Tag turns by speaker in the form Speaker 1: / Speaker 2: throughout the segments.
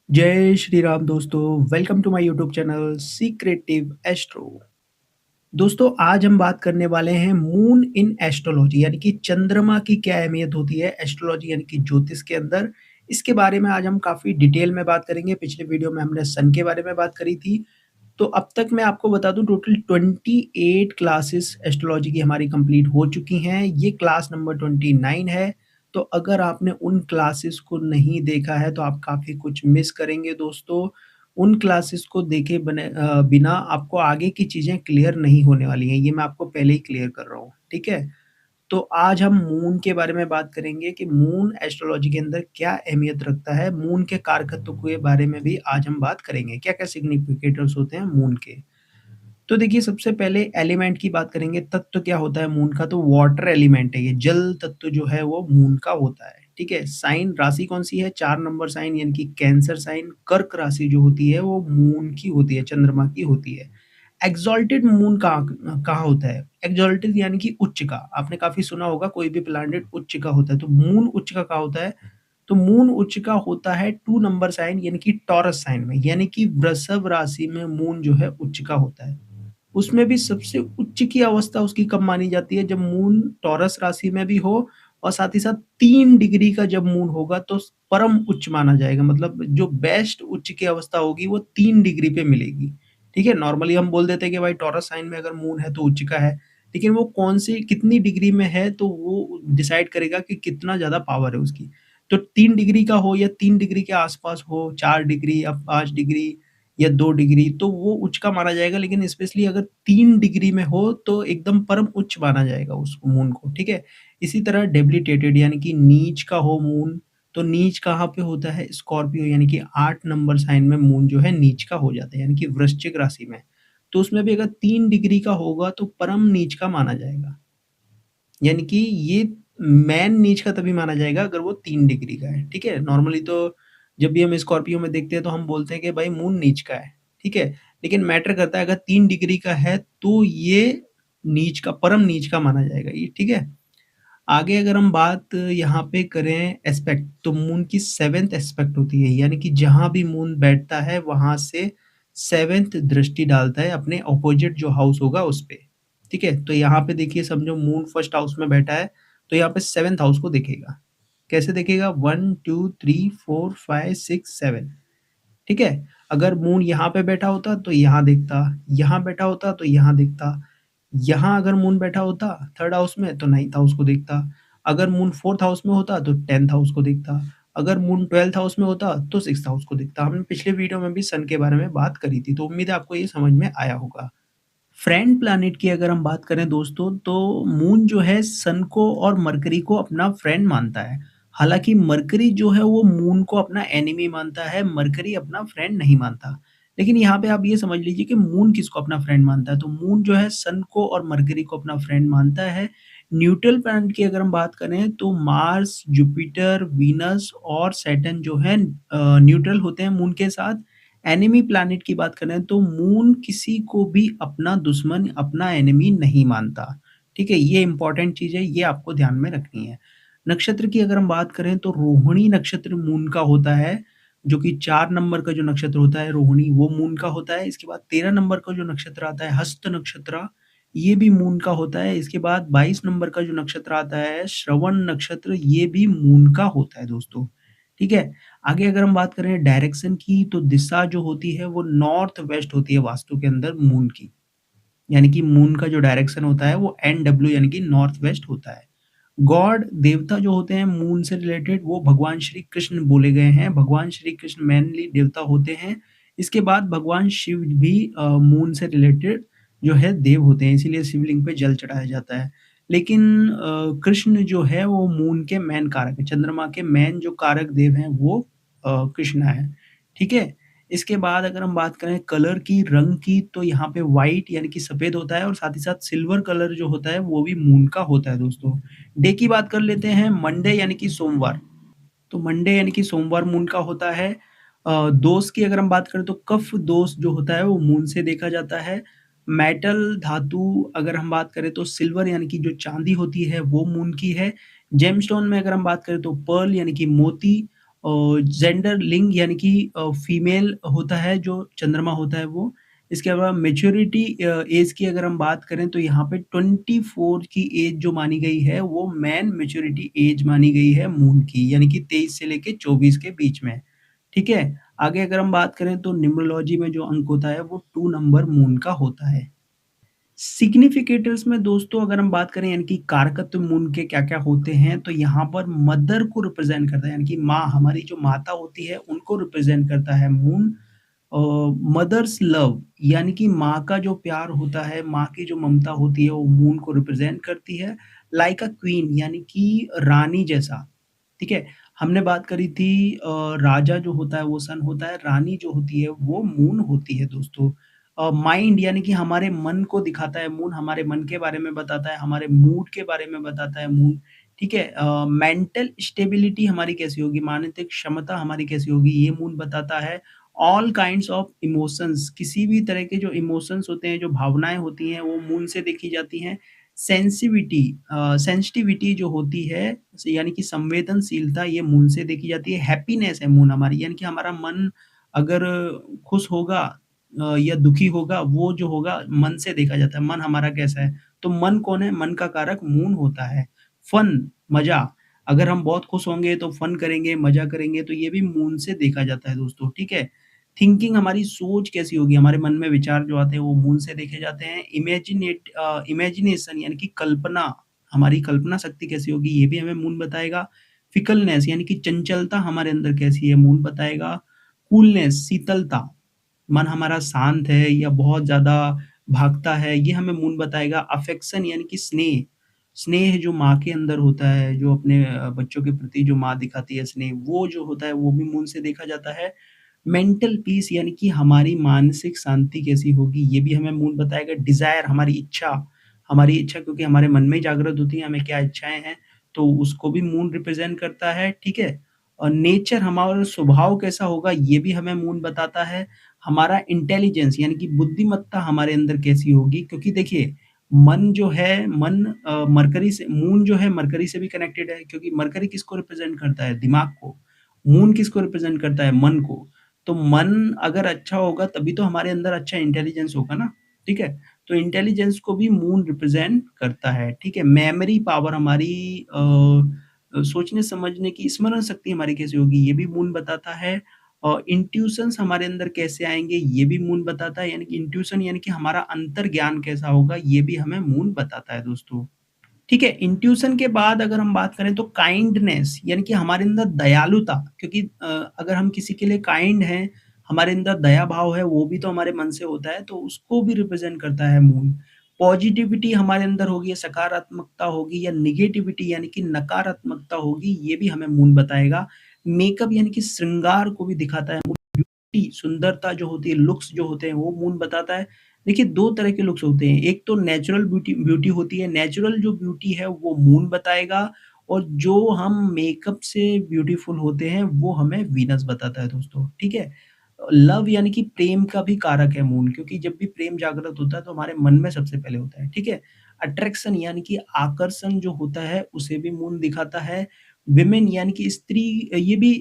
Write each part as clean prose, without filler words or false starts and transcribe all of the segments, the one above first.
Speaker 1: जय श्री राम दोस्तों, welcome to my YouTube channel Secretive Astro. दोस्तों आज हम बात करने वाले हैं मून इन एस्ट्रोलॉजी यानी कि चंद्रमा की क्या अहमियत होती है एस्ट्रोलॉजी यानी कि ज्योतिष के अंदर। इसके बारे में आज हम काफ़ी डिटेल में बात करेंगे। पिछले वीडियो में हमने सन के बारे में बात करी थी। तो अब तक मैं आपको बता दूं टोटल 28 क्लासेस एस्ट्रोलॉजी की हमारी कंप्लीट हो चुकी हैं। ये क्लास नंबर 29 है। तो अगर आपने उन क्लासेस को नहीं देखा है तो आप काफ़ी कुछ मिस करेंगे दोस्तों। उन क्लासेस को बिना आपको आगे की चीज़ें क्लियर नहीं होने वाली हैं। ये मैं आपको पहले ही क्लियर कर रहा हूँ, ठीक है? तो आज हम मून के बारे में बात करेंगे कि मून एस्ट्रोलॉजी के अंदर क्या अहमियत रखता है। मून के कारकत्व के बारे में भी आज हम बात करेंगे। क्या-क्या सिग्निफिकेटर्स होते हैं मून के। तो देखिए सबसे पहले एलिमेंट की बात करेंगे, तत्व क्या होता है मून का, तो वाटर एलिमेंट है ये, जल तत्व जो है वो मून का होता है, ठीक है? साइन राशि कौन-सी है? 4 नंबर साइन यानी कि कैंसर साइन, कर्क राशि जो होती है वो मून की होती है, चंद्रमा की होती है। एक्सॉल्टेड मून कहाँ कहाँ होता है? एक्सॉल्टेड यानी कि उच्च का, आपने काफ़ी सुना होगा कोई भी प्लैनेट उच्च का होता है, तो मून उच्च का कहाँ होता है? तो मून उच्च का होता है 2 नंबर साइन यानी कि टॉरस साइन में, यानी कि वृषभ राशि में मून जो है उच्च का होता है। उसमें भी सबसे उच्च की अवस्था उसकी कब मानी जाती है? जब मून टॉरस राशि में भी हो और साथ ही साथ 3 डिग्री का जब मून होगा तो परम उच्च माना जाएगा। मतलब जो बेस्ट उच्च की अवस्था होगी वो 3 डिग्री पे मिलेगी। ठीक है? नॉर्मली हम बोल देते हैं कि भाई टॉरस साइन में अगर मून है तो उच्च का है। लेकिन वो कौन-सी कितनी डिग्री में है तो वो डिसाइड करेगा कि कितना ज़्यादा पावर है उसकी। तो 3 डिग्री का हो या 3 डिग्री के आस-पास हो, 4 डिग्री या 5 डिग्री या 2 डिग्री तो वो उच्च का माना जाएगा, लेकिन स्पेशली अगर 3 डिग्री में हो तो एकदम परम उच्च माना जाएगा उस मून को, ठीक है? इसी तरह डेबिलिटेटेड यानी कि नीच का हो मून, तो नीच कहाँ पे होता है? स्कॉर्पियो यानी कि 8 नंबर साइन में मून जो है नीच का हो जाता है, यानी कि वृश्चिक राशि में। तो उसमें भी अगर 3 डिग्री का होगा तो परम नीच का माना जाएगा। यानी कि ये मैन नीच का तभी माना जाएगा अगर वो 3 डिग्री का है, ठीक है? नॉर्मली तो जब भी हम स्कॉर्पियो में देखते हैं तो हम बोलते हैं कि भाई मून नीच का है, ठीक है? लेकिन मैटर करता है अगर 3 डिग्री का है तो ये नीच का परम नीच का माना जाएगा ये, ठीक है? आगे अगर हम बात यहाँ पे करें एस्पेक्ट, तो मून की 7th एस्पेक्ट होती है, यानी कि जहाँ भी मून बैठता है वहाँ से 7th दृष्टि डालता है अपने अपोजिट जो हाउस होगा उस पे, ठीक है? तो यहाँ पे देखिए समझो मून फर्स्ट हाउस में बैठा है, तो यहाँ पे 7th हाउस को देखेगा। कैसे देखेगा? 1, 2, 3, 4, 5, 6, 7, ठीक है? अगर मून यहाँ पे बैठा होता तो यहाँ देखता, यहाँ बैठा होता तो यहाँ देखता, यहाँ अगर मून बैठा होता 3rd हाउस में तो 9th हाउस को देखता, अगर मून 4th हाउस में होता तो 10th हाउस को देखता, अगर मून 12th हाउस में होता तो 6th हाउस को देखता। हमने पिछले वीडियो में भी सन के बारे में बात करी थी, तो उम्मीद है आपको ये समझ में आया होगा। फ्रेंड प्लैनेट की अगर हम बात करें दोस्तों, तो मून जो है सन को और मरकरी को अपना फ्रेंड मानता है। हालाँकि मरकरी जो है वो मून को अपना एनिमी मानता है, मरकरी अपना फ्रेंड नहीं मानता। लेकिन यहाँ पे आप ये समझ लीजिए कि मून किसको अपना फ्रेंड मानता है, तो मून जो है सन को और मरकरी को अपना फ्रेंड मानता है। न्यूट्रल प्लैनेट की अगर हम बात करें तो मार्स, जुपिटर, वीनस और सैटर्न जो है न्यूट्रल होते हैं मून के साथ। एनिमी प्लैनेट की बात करें तो मून किसी को भी अपना दुश्मन, अपना एनिमी नहीं मानता। ठीक है? ये इम्पोर्टेंट चीज़ है, ये आपको ध्यान में रखनी है। नक्षत्र की अगर हम बात करें तो रोहिणी नक्षत्र मून का होता है, जो कि 4 नंबर का जो नक्षत्र होता है रोहिणी वो मून का होता है। इसके बाद 13 नंबर का जो नक्षत्र आता है हस्त नक्षत्र, ये भी मून का होता है। इसके बाद 22 नंबर का जो नक्षत्र आता है श्रवण नक्षत्र, ये भी मून का होता है दोस्तों। ठीक है? आगे अगर हम बात करें डायरेक्शन की, तो दिशा जो होती है वो नॉर्थ वेस्ट होती है वास्तु के अंदर मून की। यानी कि मून का जो डायरेक्शन होता है वो एनडब्ल्यू यानी कि नॉर्थ वेस्ट होता है। गॉड देवता जो होते हैं मून से रिलेटेड वो भगवान श्री कृष्ण बोले गए हैं। भगवान श्री कृष्ण मेनली देवता होते हैं। इसके बाद भगवान शिव भी मून से रिलेटेड जो है देव होते हैं, इसीलिए शिवलिंग पे जल चढ़ाया जाता है। लेकिन कृष्ण जो है वो मून के मेन कारक हैं, चंद्रमा के मेन जो कारक देव हैं वो कृष्ण है, ठीक है? इसके बाद अगर हम बात करें कलर की, रंग की, तो यहाँ पे व्हाइट यानी कि सफ़ेद होता है और साथ ही साथ सिल्वर कलर जो होता है वो भी मून का होता है दोस्तों। डे की बात कर लेते हैं, मंडे यानी कि सोमवार। तो मंडे यानी कि सोमवार मून का होता है। दोष की अगर हम बात करें तो कफ दोष जो होता है वो मून से देखा जाता है। मेटल धातु अगर हम बात करें तो सिल्वर यानी कि जो चांदी होती है वो मून की है। जेमस्टोन में अगर हम बात करें तो पर्ल यानी कि मोती जेंडर लिंग यानी कि फीमेल होता है जो चंद्रमा होता है वो। इसके अलावा मैच्योरिटी ऐज की अगर हम बात करें तो यहाँ पे 24 की ऐज जो मानी गई है वो मैन मैच्योरिटी ऐज मानी गई है मून की, यानी कि 23 से लेके 24 के बीच में, ठीक है? आगे अगर हम बात करें तो न्यूमरोलॉजी में जो अंक होता है वो 2 नंबर मून का होता है। सिग्निफिकेटर्स में दोस्तों अगर हम बात करें यानी कि कारकत्व मून के क्या-क्या होते हैं, तो यहाँ पर मदर को रिप्रेज़ेंट करता है, यानी कि माँ, हमारी जो माता होती है उनको रिप्रेज़ेंट करता है मून। अ, मदर्स लव यानी कि माँ का जो प्यार होता है, माँ की जो ममता होती है वो मून को रिप्रेज़ेंट करती है। लाइक अ क्वीन यानी कि रानी जैसा, ठीक है? हमने बात करी थी राजा जो होता है वो सन होता है, रानी जो होती है वो मून होती है दोस्तों। माइंड यानी कि हमारे मन को दिखाता है मून, हमारे मन के बारे में बताता है, हमारे मूड के बारे में बताता है मून, ठीक है? मेंटल स्टेबिलिटी हमारी कैसी होगी, मानसिक क्षमता हमारी कैसी होगी, ये मून बताता है। ऑल काइंड्स ऑफ इमोशंस किसी भी तरह के जो इमोशंस होते हैं, जो भावनाएँ होती हैं, वो मून से देखी जाती हैं। सेंसिविटी सेंसिटिविटी जो होती है यानी कि संवेदनशीलता ये मून से देखी जाती है। हैप्पीनेस है मून हमारी यानी कि हमारा मन अगर खुश होगा या दुखी होगा, वो जो होगा मन से देखा जाता है, मन हमारा कैसा है। तो मन कौन है? मन का कारक मून होता है। फन, मज़ा, अगर हम बहुत खुश होंगे तो फन करेंगे, मज़ा करेंगे, तो ये भी मून से देखा जाता है दोस्तों, ठीक है? थिंकिंग हमारी सोच कैसी होगी, हमारे मन में विचार जो आते हैं वो मून से देखे जाते हैं। इमेजिनेशन यानी कि कल्पना, हमारी कल्पना शक्ति कैसी होगी ये भी हमें मून बताएगा। फिकलनेस यानी कि चंचलता हमारे अंदर कैसी है मून बताएगा। कूलनेस शीतलता, मन हमारा शांत है या बहुत ज़्यादा भागता है, ये हमें मून बताएगा। अफेक्शन यानी कि स्नेह, स्नेह जो माँ के अंदर होता है, जो अपने बच्चों के प्रति जो माँ दिखाती है स्नेह, वो जो होता है वो भी मून से देखा जाता है। मेंटल पीस यानी कि हमारी मानसिक शांति कैसी होगी, ये भी हमें मूल बताएगा। डिज़ायर हमारी इच्छा क्योंकि हमारे मन में ही जागृत होती है, हमें क्या इच्छाएँ हैं, तो उसको भी मून रिप्रेज़ेंट करता है, ठीक है? और नेचर हमारा स्वभाव कैसा होगा, ये भी हमें मून बताता है। हमारा इंटेलिजेंस यानी कि बुद्धिमत्ता हमारे अंदर कैसी होगी क्योंकि देखिए, मन जो है, मन मरकरी से मून जो है मरकरी से भी कनेक्टेड है क्योंकि मरकरी किसको रिप्रेज़ेंट करता है? दिमाग को। मून किसको रिप्रेज़ेंट करता है? मन को। तो मन अगर अच्छा होगा तभी तो हमारे अंदर अच्छा इंटेलिजेंस होगा ना, ठीक है? तो इंटेलिजेंस को भी मून रिप्रेज़ेंट करता है, ठीक है? मेमोरी पावर हमारी सोचने समझने की स्मरण शक्ति हमारी कैसी होगी ये भी मून बताता है। इंट्यूशंस हमारे अंदर कैसे आएँगे ये भी मून बताता है, यानी कि इंट्यूशन यानी कि हमारा अंतर्ज्ञान कैसा होगा ये भी हमें मून बताता है दोस्तों। ठीक है, इंट्यूशन के बाद अगर हम बात करें तो काइंडनेस यानी कि हमारे अंदर दयालुता क्योंकि अगर हम किसी के लिए काइंड हैं, हमारे अंदर दया भाव है, वो भी तो हमारे मन से होता है, तो उसको भी रिप्रेज़ेंट करता है मून। पॉज़िटिविटी हमारे अंदर होगी या सकारात्मकता होगी या नेगेटिविटी यानी कि नकारात्मकता होगी, ये भी हमें मून बताएगा। मेकअप यानी कि श्रृंगार को भी दिखाता है मून। ब्यूटी, सुंदरता जो होती है, लुक्स जो होते हैं, वो मून बताता है। देखिए 2 तरह के लुक्स होते हैं, एक तो नेचुरल ब्यूटी ब्यूटी होती है, नेचुरल जो ब्यूटी है वो मून बताएगा और जो हम मेकअप से ब्यूटीफुल होते हैं वो हमें वीनस बताता है दोस्तों, ठीक है? लव यानी कि प्रेम का भी कारक है मून क्योंकि जब भी प्रेम जागृत होता है तो हमारे मन में सबसे पहले होता है, ठीक है? अट्रैक्शन यानी कि आकर्षण जो होता है उसे भी मून दिखाता है। विमेन यानी कि स्त्री ये भी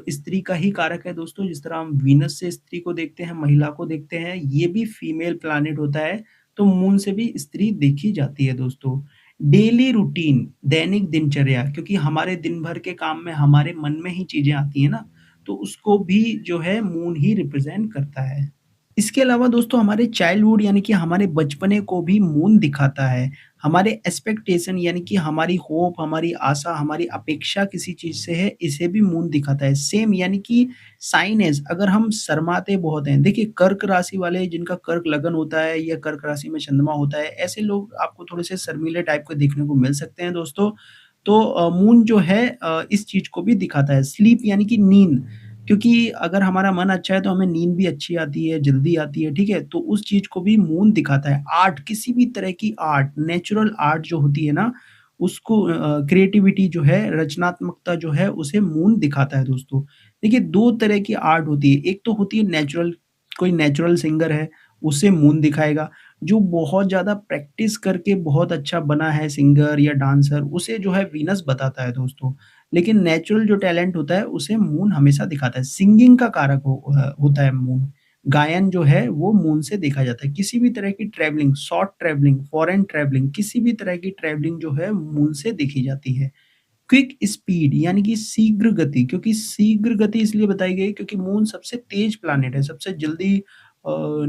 Speaker 1: स्त्री का ही कारक है दोस्तों, जिस तरह हम वीनस से स्त्री को देखते हैं, महिला को देखते हैं, ये भी फीमेल प्लैनेट होता है, तो मून से भी स्त्री देखी जाती है दोस्तों। डेली रूटीन, दैनिक दिनचर्या क्योंकि हमारे दिन भर के काम में हमारे मन में ही चीज़ें आती हैं ना, तो उसको भी जो है मून ही रिप्रेज़ेंट करता है। इसके अलावा दोस्तों हमारे चाइल्डहुड यानी कि हमारे बचपने को भी मून दिखाता है। हमारे एक्सपेक्टेशन यानी कि हमारी होप, हमारी आशा, हमारी अपेक्षा किसी चीज़ से है, इसे भी मून दिखाता है। सेम यानी कि साइनेज अगर हम शर्माते बहुत हैं, देखिए कर्क राशि वाले जिनका कर्क लगन होता है या कर्क राशि में चंद्रमा होता है, ऐसे लोग आपको थोड़े-से शर्मीले टाइप के देखने को मिल सकते हैं दोस्तों। तो मून जो है इस चीज़ को भी दिखाता है। स्लीप यानी कि नींद, क्योंकि अगर हमारा मन अच्छा है तो हमें नींद भी अच्छी आती है, जल्दी आती है, ठीक है? तो उस चीज़ को भी मून दिखाता है। आर्ट, किसी भी तरह की आर्ट, नेचुरल आर्ट जो होती है ना, उसको क्रिएटिविटी जो है, रचनात्मकता जो है, उसे मून दिखाता है दोस्तों। देखिए 2 तरह की आर्ट होती है, एक तो होती है नेचुरल, कोई नेचुरल सिंगर है, उसे मून दिखाएगा। जो बहुत ज़्यादा प्रैक्टिस करके बहुत अच्छा बना है सिंगर या डांसर, उसे जो है वीनस बताता है दोस्तों। लेकिन नेचुरल जो टैलेंट होता है उसे मून हमेशा दिखाता है। सिंगिंग का कारक होता है मून। गायन जो है वो मून से देखा जाता है। किसी भी तरह की travelling, short travelling, foreign travelling, किसी भी तरह की ट्रैवलिंग जो है मून से देखी जाती है। क्विक स्पीड यानी कि शीघ्र गति, क्योंकि शीघ्र गति इसलिए बताई गई क्योंकि मून सबसे तेज प्लैनेट है, सबसे जल्दी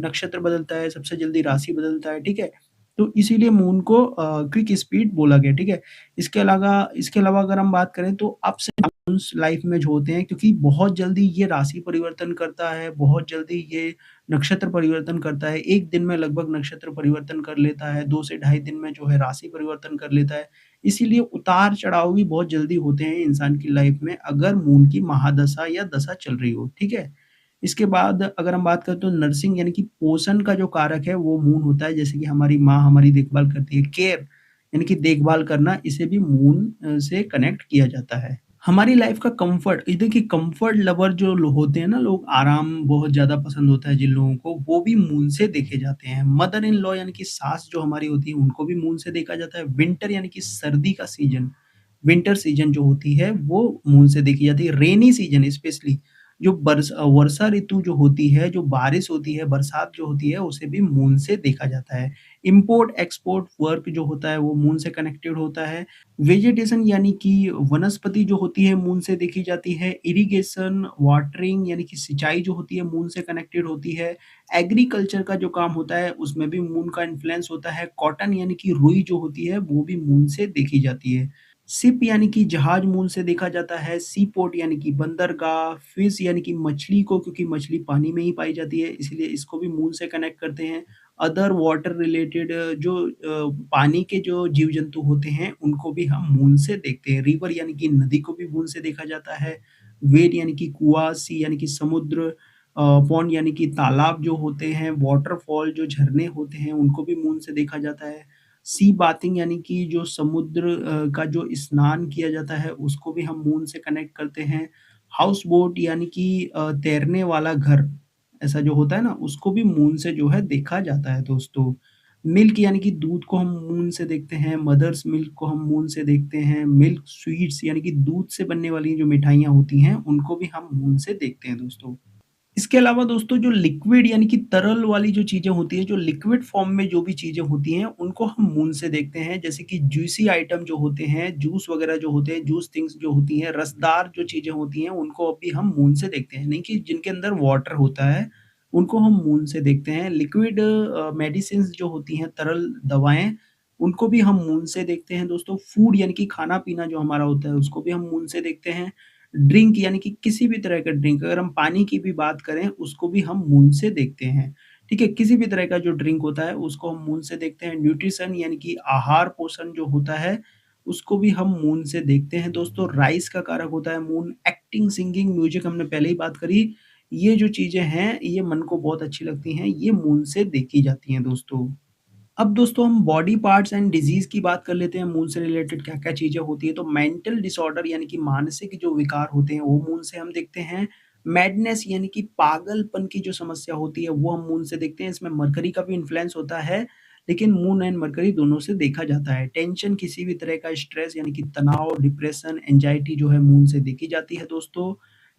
Speaker 1: नक्षत्र बदलता है, सबसे जल्दी राशि बदलता है, ठीक है? तो इसीलिए मून को क्विक स्पीड बोला गया, ठीक है? इसके अलावा अगर हम बात करें तो अप्स एंड डाउन्स लाइफ में जो होते हैं, क्योंकि बहुत जल्दी ये राशि परिवर्तन करता है, बहुत जल्दी ये नक्षत्र परिवर्तन करता है। 1 दिन में लगभग नक्षत्र परिवर्तन कर लेता है, 2 से ढाई दिन में जो है राशि परिवर्तन कर लेता है। इसीलिए उतार-चढ़ाव भी बहुत जल्दी होते हैं इंसान की लाइफ में अगर मून की महादशा या दशा चल रही हो, ठीक है? इसके बाद अगर हम बात करें तो नर्सिंग यानी कि पोषण का जो कारक है वो मून होता है, जैसे कि हमारी माँ हमारी देखभाल करती है, केयर यानी कि देखभाल करना, इसे भी मून से कनेक्ट किया जाता है। हमारी लाइफ का कम्फर्ट, ये देखिए कम्फर्ट लवर जो होते हैं ना लोग, आराम बहुत ज़्यादा पसंद होता है जिन लोगों को, वो भी मून से देखे जाते हैं। मदर इन लॉ यानी कि सास जो हमारी होती है, उनको भी मून से देखा जाता है। विंटर यानी कि सर्दी का सीज़न, विंटर सीज़न जो होती है, वो मून से देखी जाती है। रेनी सीज़न स्पेशली जो वर्षा ऋतु जो होती है, जो बारिश होती है, बरसात जो होती है, उसे भी मून से देखा जाता है। इम्पोर्ट-एक्सपोर्ट वर्क जो होता है, वो मून से कनेक्टेड होता है। वेजिटेशन यानी कि वनस्पति जो होती है मून से देखी जाती है। इरिगेशन, वाटरिंग यानी कि सिंचाई जो होती है मून से कनेक्टेड होती है। एग्रीकल्चर का जो काम होता है उसमें भी मून का इन्फ्लुएंस होता है। कॉटन यानी कि रुई जो होती है वो भी मून से देखी जाती है। शिप यानी कि जहाज मून से देखा जाता है। सी पोर्ट यानी कि बंदरगाह। फिश यानी कि मछली को, क्योंकि मछली पानी में ही पाई जाती है इसलिए इसको भी मून से कनेक्ट करते हैं। अदर वाटर रिलेटेड जो पानी के जो जीव-जंतु होते हैं, उनको भी हम मून से देखते हैं। रिवर यानी कि नदी को भी मून से देखा जाता है। वेल यानी कि कुआँ, सी यानी कि समुद्र, पॉन्ड यानी कि तालाब जो होते हैं, वाटरफॉल जो झरने होते हैं, उनको भी मून से देखा जाता है। सी बाथिंग यानी कि जो समुद्र का जो स्नान किया जाता है, उसको भी हम मून से कनेक्ट करते हैं। हाउस बोट यानी कि तैरने वाला घर, ऐसा जो होता है ना, उसको भी मून से जो है देखा जाता है दोस्तों। मिल्क यानी कि दूध को हम मून से देखते हैं, मदर्स मिल्क को हम मून से देखते हैं, मिल्क स्वीट्स यानी कि दूध से बनने वाली जो मिठाइयाँ होती हैं, उनको भी हम मून से देखते हैं दोस्तों। इसके अलावा दोस्तों जो लिक्विड यानी कि तरल वाली जो चीज़ें होती हैं, जो लिक्विड फॉर्म में जो भी चीज़ें होती हैं, उनको हम मून से देखते हैं। जैसे कि जूसी आइटम जो होते हैं, जूस वगैरह जो होते हैं, जूस थिंग्स जो होती हैं, रसदार जो चीज़ें होती हैं, उनको भी हम मून से देखते हैं। नहीं कि जिनके अंदर वाटर होता है, उनको हम मून से देखते हैं। लिक्विड मेडिसिन्स जो होती हैं, तरल दवाएँ, उनको भी हम मून से देखते हैं दोस्तों। फूड यानी कि खाना-पीना जो हमारा होता है, उसको भी हम मून से देखते हैं। ड्रिंक यानी कि किसी भी तरह का ड्रिंक, अगर हम पानी की भी बात करें, उसको भी हम मून से देखते हैं, ठीक है? किसी भी तरह का जो ड्रिंक होता है, उसको हम मून से देखते हैं। न्यूट्रिशन यानी कि आहार-पोषण जो होता है, उसको भी हम मून से देखते हैं दोस्तों। राइज़ का कारक होता है मून। एक्टिंग, सिंगिंग, म्यूज़िक हमने पहले ही बात करी। ये जो चीज़ें हैं, ये मन को बहुत अच्छी लगती हैं, ये मून से देखी जाती हैं दोस्तों। अब दोस्तों हम बॉडी पार्ट्स एंड डिजीज़ की बात कर लेते हैं, मून से रिलेटेड क्या-क्या चीज़ें होती हैं। तो मेंटल डिसऑर्डर यानी कि मानसिक जो विकार होते हैं, वो मून से हम देखते हैं। मैडनेस यानी कि पागलपन की जो समस्या होती है, वो हम मून से देखते हैं। इसमें मरकरी का भी इन्फ्लुएंस होता है, लेकिन मून एंड मरकरी दोनों से देखा जाता है। टेंशन, किसी भी तरह का स्ट्रेस यानी कि तनाव, डिप्रेशन, एंग्ज़ायटी जो है मून से देखी जाती है दोस्तों।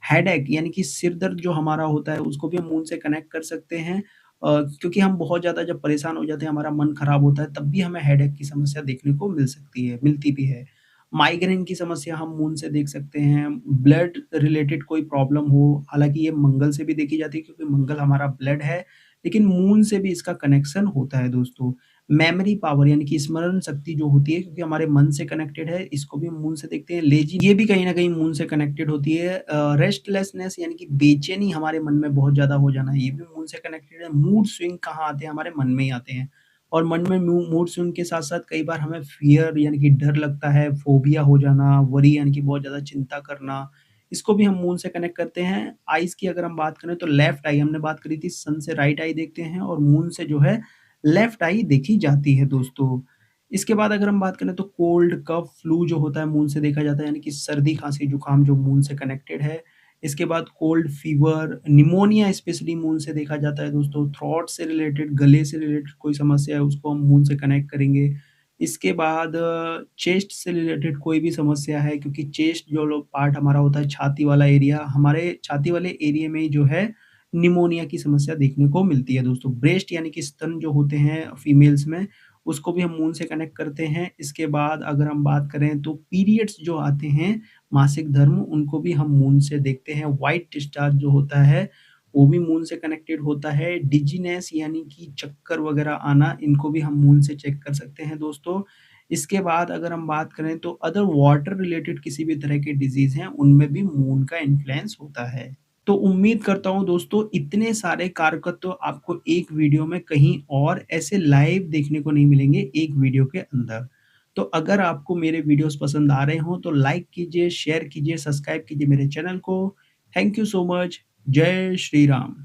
Speaker 1: हेडेक यानी कि सिर दर्द जो हमारा होता है, उसको भी हम मून से कनेक्ट कर सकते हैं। क्योंकि हम बहुत ज़्यादा जब परेशान हो जाते हैं, हमारा मन खराब होता है, तब भी हमें हेडेक की समस्या देखने को मिल सकती है, मिलती भी है। माइग्रेन की समस्या हम मून से देख सकते हैं। ब्लड रिलेटेड कोई प्रॉब्लम हो, हालाँकि ये मंगल से भी देखी जाती है क्योंकि मंगल हमारा ब्लड है, लेकिन मून से भी इसका कनेक्शन होता है दोस्तों। मेमोरी पावर यानी कि स्मरण शक्ति जो होती है, क्योंकि हमारे मन से कनेक्टेड है, इसको भी हम मून से देखते हैं। लेज़ी, ये भी कहीं न कहीं मून से कनेक्टेड होती है। रेस्टलेसनेस यानी कि बेचैनी हमारे मन में बहुत ज़्यादा हो जाना, ये भी मून से कनेक्टेड है। मूड स्विंग कहाँ आते हैं? हमारे मन में ही आते हैं, और मन में मूड स्विंग के साथ-साथ कई बार हमें फ़ियर यानी कि डर लगता है, फ़ोबिया हो जाना, वरी यानी कि बहुत ज़्यादा चिंता करना, इसको भी हम मून से कनेक्ट करते हैं। आइज़ की अगर हम बात करें तो लेफ्ट आई, हमने बात करी थी सन से राइट आई देखते हैं, और मून से जो है लेफ्ट आई देखी जाती है दोस्तों। इसके बाद अगर हम बात करें तो कोल्ड, कफ, फ्लू जो होता है मून से देखा जाता है, यानी कि सर्दी, खाँसी, जुकाम जो मून से कनेक्टेड है। इसके बाद cold, fever, pneumonia specially moon से देखा जाता है दोस्तों। थ्रोट से रिलेटेड, गले से रिलेटेड कोई समस्या है, उसको हम मून से कनेक्ट करेंगे। इसके बाद चेस्ट से रिलेटेड कोई भी समस्या है, क्योंकि चेस्ट जो लोग पार्ट हमारा होता है, छाती वाला एरिया, हमारे छाती वाले एरिया में ही जो है निमोनिया की समस्या देखने को मिलती है दोस्तों। ब्रेस्ट यानी कि स्तन जो होते हैं फीमेल्स में, उसको भी हम मून से कनेक्ट करते हैं। इसके बाद अगर हम बात करें तो पीरियड्स जो आते हैं, मासिक धर्म, उनको भी हम मून से देखते हैं। व्हाइट डिस्चार्ज जो होता है, वो भी मून से कनेक्टेड होता है। डिजीनेस यानी कि चक्कर वगैरह आना, इनको भी हम मून से चेक कर सकते हैं दोस्तों। इसके बाद अगर हम बात करें तो अदर वाटर रिलेटेड किसी भी तरह के डिजीज़ हैं, उनमें भी मून का इन्फ्लुएंस होता है। तो उम्मीद करता हूँ दोस्तों, इतने सारे कारकत्व आपको एक वीडियो में कहीं और ऐसे लाइव देखने को नहीं मिलेंगे एक वीडियो के अंदर। तो अगर आपको मेरे वीडियोज़ पसंद आ रहे हों तो लाइक कीजिए, शेयर कीजिए, सब्सक्राइब कीजिए मेरे चैनल को। Thank you so much. जय श्री राम।